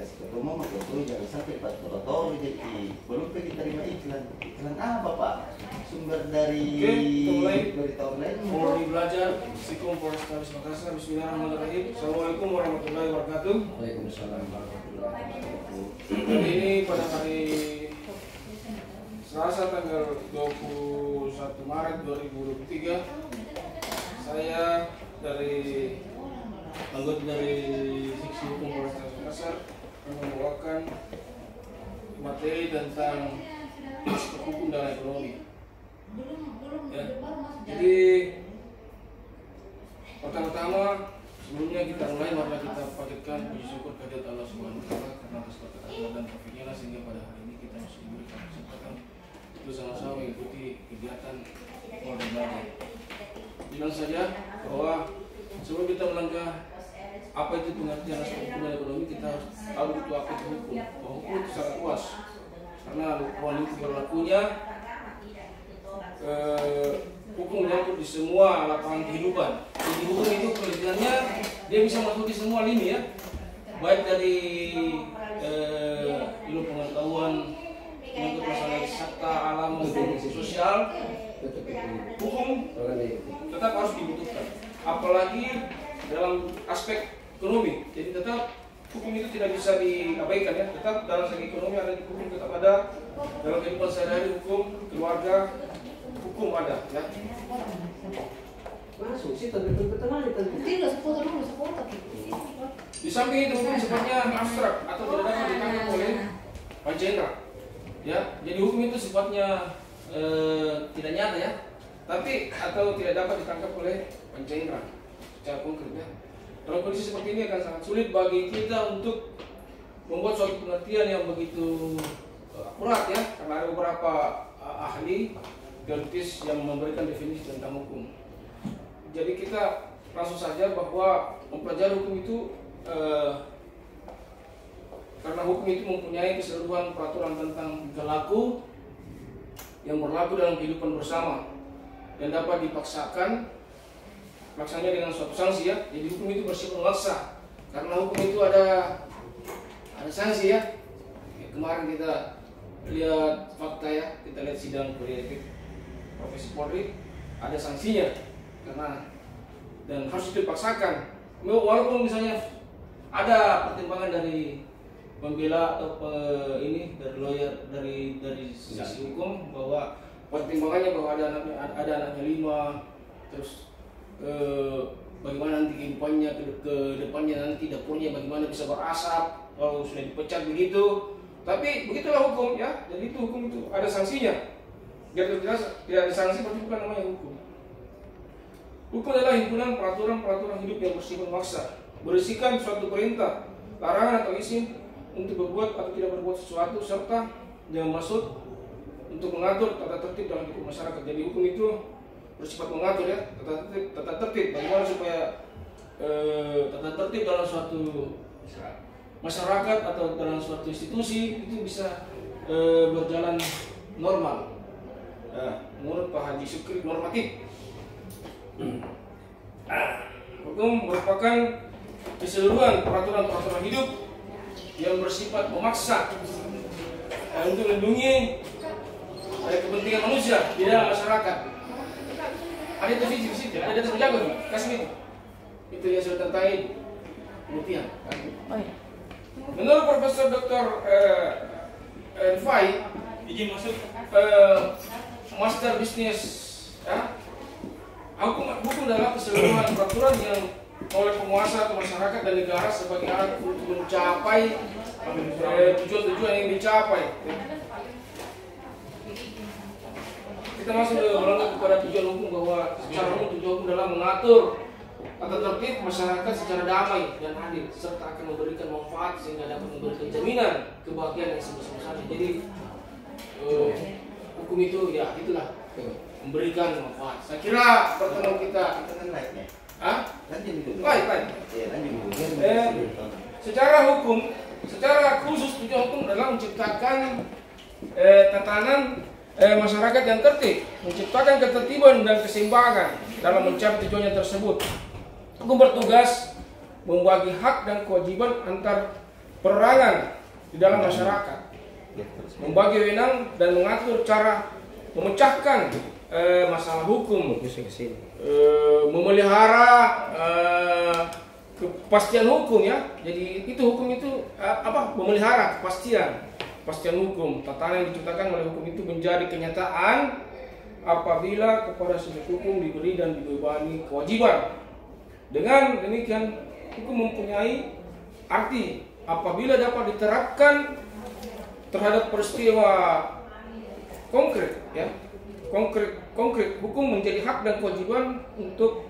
kasih ke rumah maka tuh jangan sampai pas foto jadi belum pergi terima iklan apa Pak sumber dari tahun lain mulai belajar Psikom Polrestabes Makassar. Bismillahirrahmanirrahim. Assalamualaikum warahmatullahi wabarakatuh. Waalaikumsalam warahmatullahi wabarakatuh. Hari ini pada hari Selasa tanggal 21 Maret 2023 saya dari anggota dari Seksi Hukum Polrestabes Makassar akan membawakan materi tentang hukum dan ekonomi. Ya. Jadi pertama-tama sebelumnya kita mulai mari kita panjatkan puji syukur kehadirat Allah Subhanahu wa taala karena atas berkat Allah dan taufiknya sehingga pada hari ini kita masih diberikan kesempatan untuk sama-sama mengikuti kegiatan olahraga. Bilang saja bahwa sebelum kita melangkah apa itu pengertian aspek hukum dan ekonomi, kita harus tahu itu apa itu hukum. Bahwa hukum itu sangat luas karena ruang lingkup berlakunya hukum menyangkut di semua lapangan kehidupan. Jadi hukum itu pengertiannya dia bisa masuk di semua lini ya, baik dari ilmu pengetahuan menyangkut masalah wisata alam maupun sosial. Hukum tetap harus dibutuhkan, apalagi dalam aspek ekonomi. Jadi tetap hukum itu tidak bisa diabaikan ya. Tetap dalam segi ekonomi ada hukum, tetap ada dalam kehidupan sehari-hari hukum, keluarga hukum ada ya. Masuk sih tapi pertama Tidak sepotong dulu sepotong. Di samping itu hukum sifatnya abstrak atau tidak dapat ditangkap oleh panca indera. Ya, jadi hukum itu sifatnya tidak nyata ya, tapi atau tidak dapat ditangkap oleh panca indera secara konkret ya. Dalam kondisi seperti ini akan sangat sulit bagi kita untuk membuat suatu pengertian yang begitu akurat ya, karena ada beberapa ahli teoritis yang memberikan definisi tentang hukum. Jadi kita langsung saja bahwa mempelajari hukum itu karena hukum itu mempunyai keseluruhan peraturan tentang berlaku yang berlaku dalam kehidupan bersama dan dapat dipaksakan pelaksananya dengan suatu sanksi ya. Jadi hukum itu bersifat memaksa karena hukum itu ada sanksi ya. Kemarin kita lihat fakta ya, kita lihat sidang kode etik Profesi Polri ada sanksinya karena dan harus dipaksakan. Walaupun misalnya ada pertimbangan dari pembela atau dari lawyer dari sisi hukum bahwa pertimbangannya bahwa ada anaknya 5, terus bagaimana nanti kehidupannya ke depannya, nanti dapurnya bagaimana bisa berasap kalau sudah dipecat begitu. Tapi begitulah hukum ya. Jadi itu hukum itu ada sanksinya. Biar tidak ada sanksi berarti bukan namanya hukum. Hukum adalah himpunan peraturan-peraturan hidup yang bersifat memaksa, berisikan suatu perintah, larangan atau izin untuk berbuat atau tidak berbuat sesuatu serta yang maksud untuk mengatur tata tertib dalam hidup masyarakat. Jadi hukum itu bersifat mengatur ya, tata tertib bagaimana supaya tata tertib dalam suatu masyarakat atau dalam suatu institusi itu bisa berjalan normal. Menurut Pak Haji Sukri normatif. Hukum merupakan keseluruhan peraturan-peraturan hidup yang bersifat memaksa untuk melindungi kepentingan manusia di dalam masyarakat. Ada itu visi, ada data berjaga nih, kasih itu yang sudah terkait penelitian. Menurut Profesor Dr. Rifai, izin masuk Master Business ya, hukum adalah keseluruhan peraturan yang oleh penguasa atau masyarakat dan negara sebagai alat untuk mencapai tujuan-tujuan yang dicapai. Kita masuk kepada tujuan hukum bahwa secara umum tujuan hukum adalah mengatur tata tertib masyarakat secara damai dan adil serta akan memberikan manfaat sehingga dapat memberikan jaminan kebahagiaan yang sebesar-besarnya. Jadi hukum itu ya itulah memberikan manfaat. Saya kira pertemuan kita lainnya. Lanjut dulu. Baik. Secara hukum, secara khusus tujuan hukum adalah menciptakan tatanan masyarakat yang tertib, menciptakan ketertiban dan keseimbangan dalam mencapai tujuannya tersebut. Hukum bertugas membagi hak dan kewajiban antar perorangan di dalam masyarakat, membagi wewenang dan mengatur cara memecahkan masalah hukum, memelihara kepastian hukum ya. Jadi itu hukum itu memelihara kepastian hukum. Tatanan yang diciptakan oleh hukum itu menjadi kenyataan apabila kepada subjek hukum diberi dan dibebani kewajiban. Dengan demikian hukum mempunyai arti apabila dapat diterapkan terhadap peristiwa konkret ya. Konkret hukum menjadi hak dan kewajiban untuk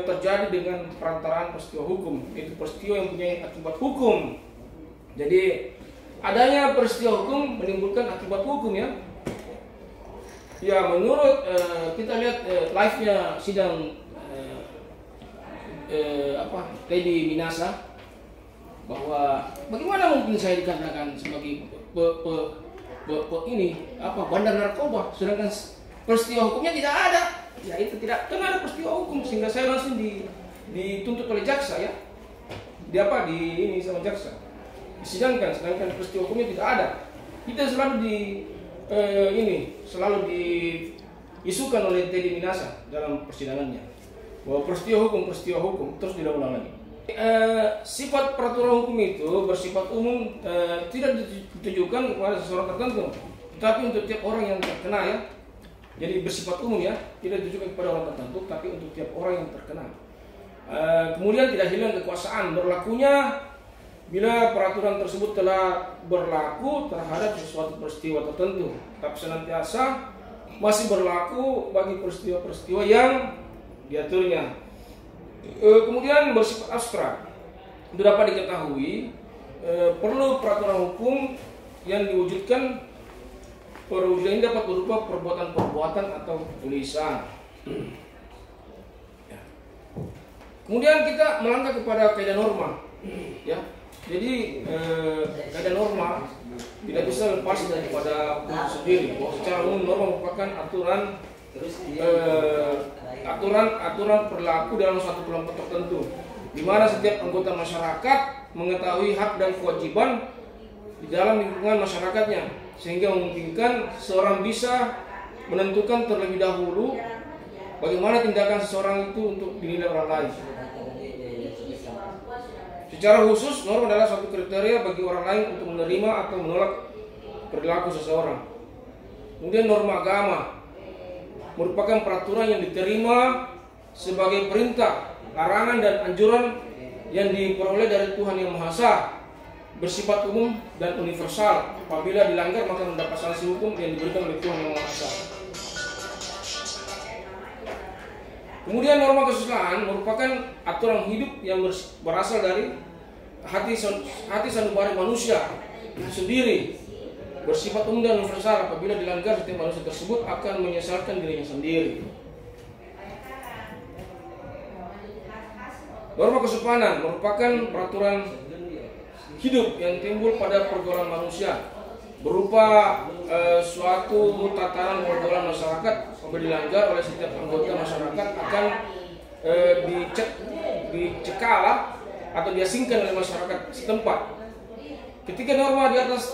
terjadi dengan perantaraan peristiwa hukum, yaitu peristiwa yang punya akibat hukum. Jadi adanya peristiwa hukum menimbulkan akibat hukum ya. Ya menurut kita lihat live-nya sidang Teddy Minasa, bahwa bagaimana mungkin saya dikatakan sebagai bandar narkoba sedangkan peristiwa hukumnya tidak ada. Ya itu tidak ada peristiwa hukum sehingga saya langsung dituntut oleh jaksa ya. Sama jaksa. Disidangkan sedangkan peristiwa hukumnya tidak ada. Kita selalu diisukan oleh Teddy Minasa dalam persidangannya bahwa peristiwa hukum terus diulang lagi. Sifat peraturan hukum itu bersifat umum, tidak ditujukan kepada seseorang tertentu, tapi untuk tiap orang yang terkena ya. Jadi bersifat umum ya, tidak ditujukan kepada orang tertentu, tapi untuk tiap orang yang terkena. Kemudian tidak hilang kekuasaan berlakunya bila peraturan tersebut telah berlaku terhadap sesuatu peristiwa tertentu, tapi senantiasa masih berlaku bagi peristiwa-peristiwa yang diaturnya. Kemudian bersifat abstrak, itu dapat diketahui perlu peraturan hukum yang diwujudkan. Perwujudan ini dapat berupa perbuatan-perbuatan atau tulisan. Ya. Kemudian kita melangkah kepada kaidah norma, ya. Jadi kaidah norma tidak bisa lepas daripada hukum sendiri. Bahwa secara umum norma merupakan aturan berlaku dalam suatu kelompok tertentu, di mana setiap anggota masyarakat mengetahui hak dan kewajiban di dalam lingkungan masyarakatnya, sehingga memungkinkan seseorang bisa menentukan terlebih dahulu bagaimana tindakan seseorang itu untuk dinilai orang lain. Secara khusus, norma adalah suatu kriteria bagi orang lain untuk menerima atau menolak perilaku seseorang. Kemudian norma agama merupakan peraturan yang diterima sebagai perintah, larangan dan anjuran yang diperoleh dari Tuhan Yang Maha Esa, bersifat umum dan universal. Apabila dilanggar maka mendapat sanksi hukum yang diberikan oleh Tuhan Yang Maha Esa. Kemudian norma kesusilaan merupakan aturan hidup yang berasal dari hati sanubari manusia itu sendiri, bersifat umum dan universal. Apabila dilanggar, setiap manusia tersebut akan menyesalkan dirinya sendiri. Norma kesopanan merupakan peraturan hidup yang timbul pada pergaulan manusia, berupa suatu tatanan pergaulan masyarakat. Apabila dilanggar oleh setiap anggota masyarakat akan dicekal atau diasingkan oleh masyarakat setempat. Ketika norma di atas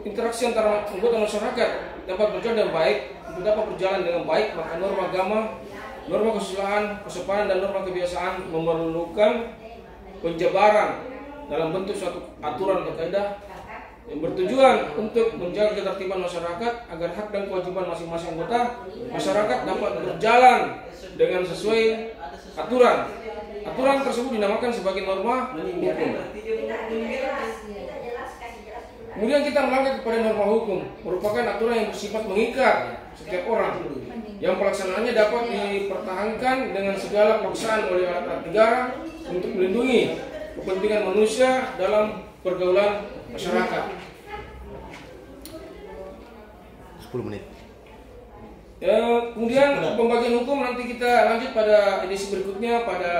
interaksi antara anggota masyarakat dapat berjalan dengan baik, untuk dapat berjalan dengan baik, maka norma agama, norma kesusilaan, kesopanan dan norma kebiasaan memerlukan penjabaran dalam bentuk suatu aturan atau kaidah yang bertujuan untuk menjaga ketertiban masyarakat agar hak dan kewajiban masing-masing anggota masyarakat dapat berjalan dengan sesuai aturan. Aturan tersebut dinamakan sebagai norma hukum. Kemudian kita melangkah kepada norma hukum, merupakan aturan yang bersifat mengikat setiap orang, yang pelaksanaannya dapat dipertahankan dengan segala paksaan oleh alat negara untuk melindungi kepentingan manusia dalam pergaulan masyarakat. 10 menit. Kemudian pembagian hukum nanti kita lanjut pada edisi berikutnya, pada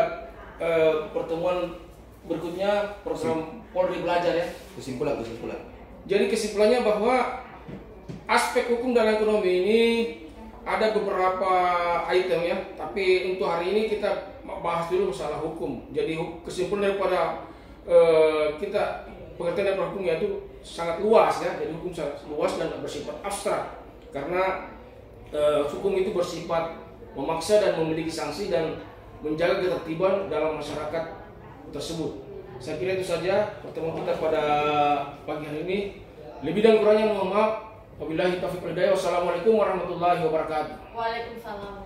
pertemuan berikutnya program Polri Belajar ya. Kesimpulan. Jadi kesimpulannya bahwa aspek hukum dalam ekonomi ini ada beberapa item ya, tapi untuk hari ini kita bahas dulu masalah hukum. Jadi kesimpulan daripada kita pengertian dari hukumnya itu sangat luas ya, jadi hukum sangat luas dan bersifat abstrak karena hukum itu bersifat memaksa dan memiliki sanksi dan menjaga ketertiban dalam masyarakat tersebut. Saya kira itu saja pertemuan kita pada pagi hari ini. Lebih dan kurangnya mohon maaf. Wabillahi taufiq wal hidayah. Wassalamualaikum warahmatullahi wabarakatuh. Waalaikumsalam.